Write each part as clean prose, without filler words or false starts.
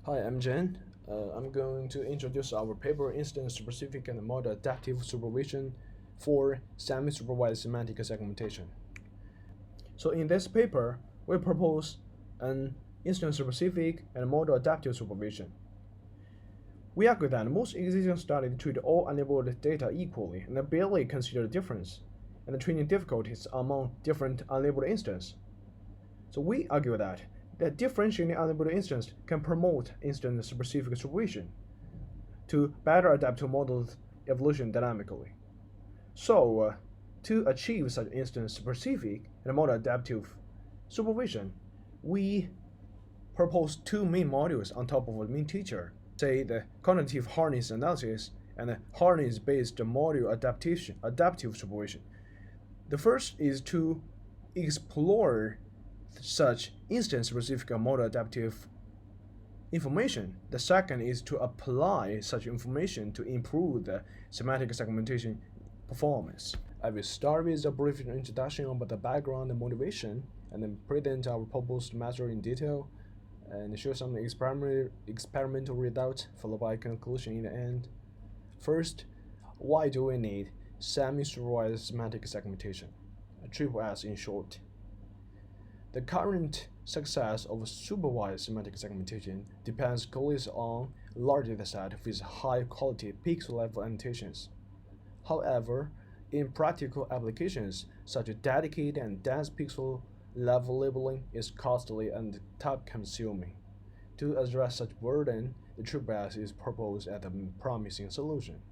Hi, I'm Jen. I'm going to introduce our paper Instance-Specific and Model Adaptive Supervision for Semi-supervised semantic segmentation. So in this paper, we propose an instance-specific and model adaptive supervision. We argue that most existing studies treat all unlabeled data equally and barely consider the difference and the training difficulties among different unlabeled instances. So we argue that differentiating unlabeled instance can promote instance-specific supervision to better adapt to models' evolution dynamically. So, to achieve such instance-specific and model adaptive supervision, we propose two main modules on top of the main teacher, say the cognitive hardness analysis and the hardness-based module adaptive supervision. The first is to explore such instance-specific model adaptive information. The second is to apply such information to improve the semantic segmentation performance. I will start with a brief introduction about the background and motivation, and then present our proposed method in detail, and show some experimental results, followed by conclusion in the end. First, why do we need semi-supervised semantic segmentation? Triple S in short. The current success of supervised semantic segmentation depends closely on a large dataset with high-quality pixel-level annotations. However, in practical applications, such dedicated and dense pixel-level labeling is costly and time-consuming. To address such burden, the triple S is proposed as a promising solution.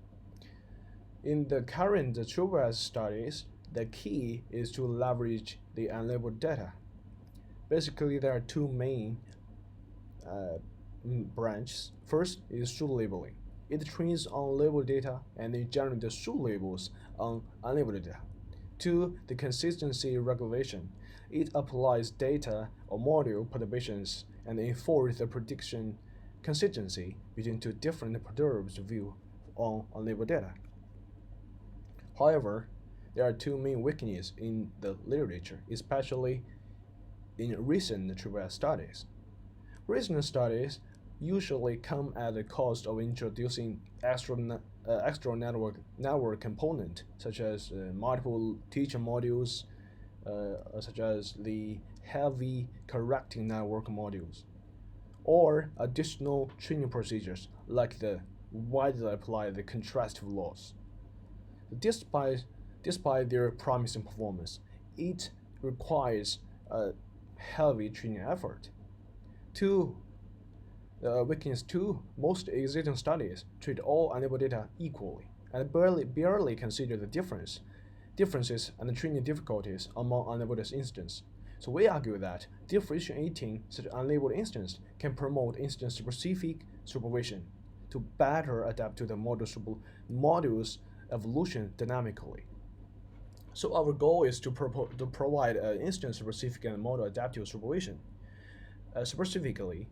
In the current triple S studies, the key is to leverage the unlabeled data. Basically, there are two main branches. First is pseudo labeling. It trains on labeled data and it generates the pseudo labels on unlabeled data. Two, the consistency regulation. It applies data or module perturbations and enforces the prediction consistency between two different perturbed views on unlabeled data. However, there are two main weaknesses in the literature, especially in recent triple S studies. Recent studies usually come at the cost of introducing extra network component, such as multiple teacher modules, such as the heavy correcting network modules, or additional training procedures like the widely applied contrastive loss. Despite their promising performance, it requires a heavy training effort. Weakness two, most existing studies treat all unlabeled data equally and barely consider the differences and the training difficulties among unlabeled instances. So we argue that differentiating such unlabeled instance can promote instance-specific supervision to better adapt to the module's evolution dynamically. So our goal is to provide an instance-specific and model adaptive supervision. Specifically,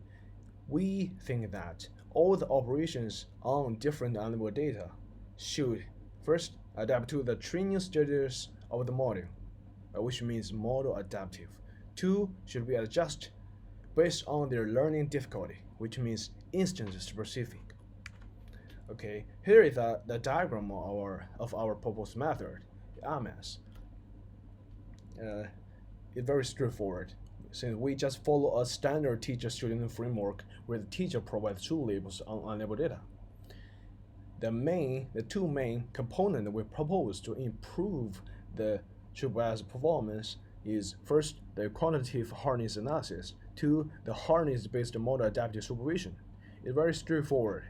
we think that all the operations on different unlabeled data should first adapt to the training status of the model, which means model adaptive. Two, should be adjusted based on their learning difficulty, which means instance-specific. Okay, here is the diagram of our proposed method. MS. It's very straightforward, since we just follow a standard teacher-student framework where the teacher provides true labels on unlabeled data. The two main components we propose to improve the triple S performance is first the quantitative hardness analysis, two the hardness-based model adaptive supervision. It's very straightforward.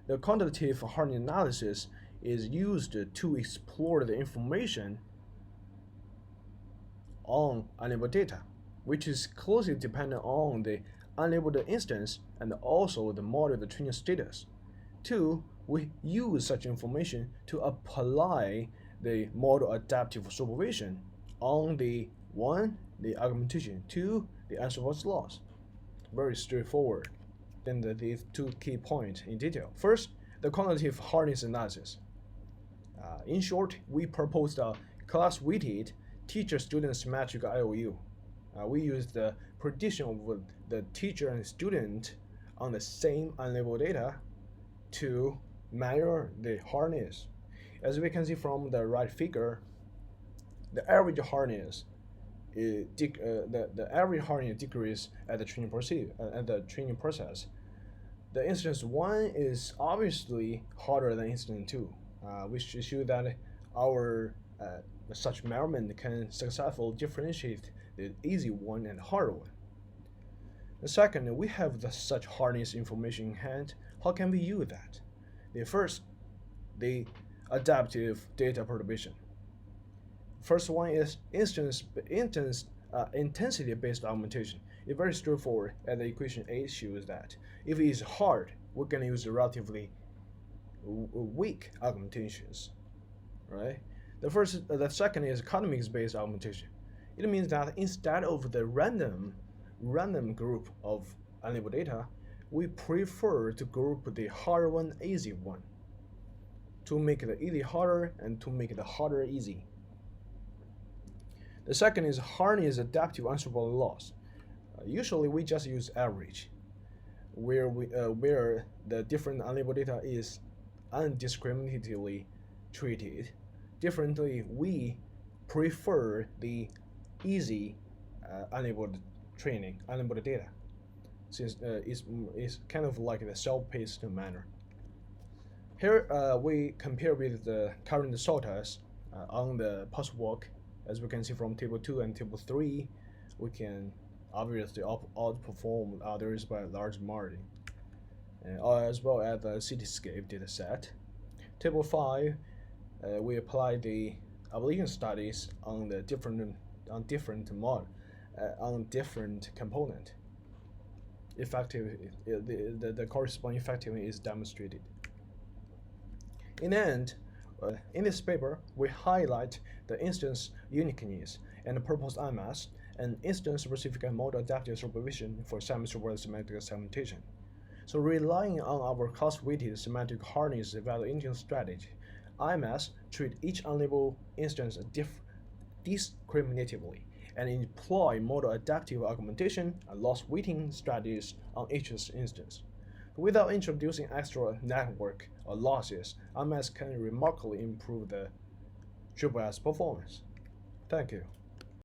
The quantitative hardness analysis is used to explore the information on unlabeled data, which is closely dependent on the unlabeled instance and also the model training status. Two, we use such information to apply the model adaptive supervision on the argumentation, two, the answer was loss. Very straightforward. Then these two key points in detail. First, the quantitative hardness analysis. In short, we proposed a class-weighted teacher-student symmetric IOU. We use the prediction of the teacher and student on the same unlabeled data to measure the hardness. As we can see from the right figure, the average hardness the average hardness decrease at the training process. The instance 1 is obviously harder than instance 2, which shows that our such measurement can successfully differentiate the easy one and the hard one. The second, we have such hardness information in hand. How can we use that? First, the adaptive data perturbation. First one is intensity-based augmentation. It's very straightforward, and the equation 8 shows that if it is hard, we're going to use relatively weak augmentations, right? The second is economics-based augmentation. It means that instead of the random group of unlabeled data, we prefer to group the hard one, easy one, to make the easy harder and to make the harder easy. The second is hardness adaptive unsupervised loss. Usually we just use average, where the different unlabeled data is undiscriminately treated. Differently, we prefer the easy unlabeled data, since it's kind of like the self-paced manner. Here we compare with the current SOTAS on the post-work. As we can see from table 2 and table 3, we can obviously outperform others by a large margin, as well as the cityscape dataset. Table 5, we apply the application studies on the different component. The corresponding effectiveness is demonstrated. In the end, in this paper, we highlight the instance uniqueness and the purpose IMS and instance-specific and model adaptive supervision for semi-supervised semantic segmentation. So relying on our cost-weighted semantic hardness evaluation strategy, IMS treat each unlabeled instance discriminatively and employ model adaptive augmentation and loss weighting strategies on each instance. Without introducing extra network or losses, IMS can remarkably improve the SSS performance. Thank you.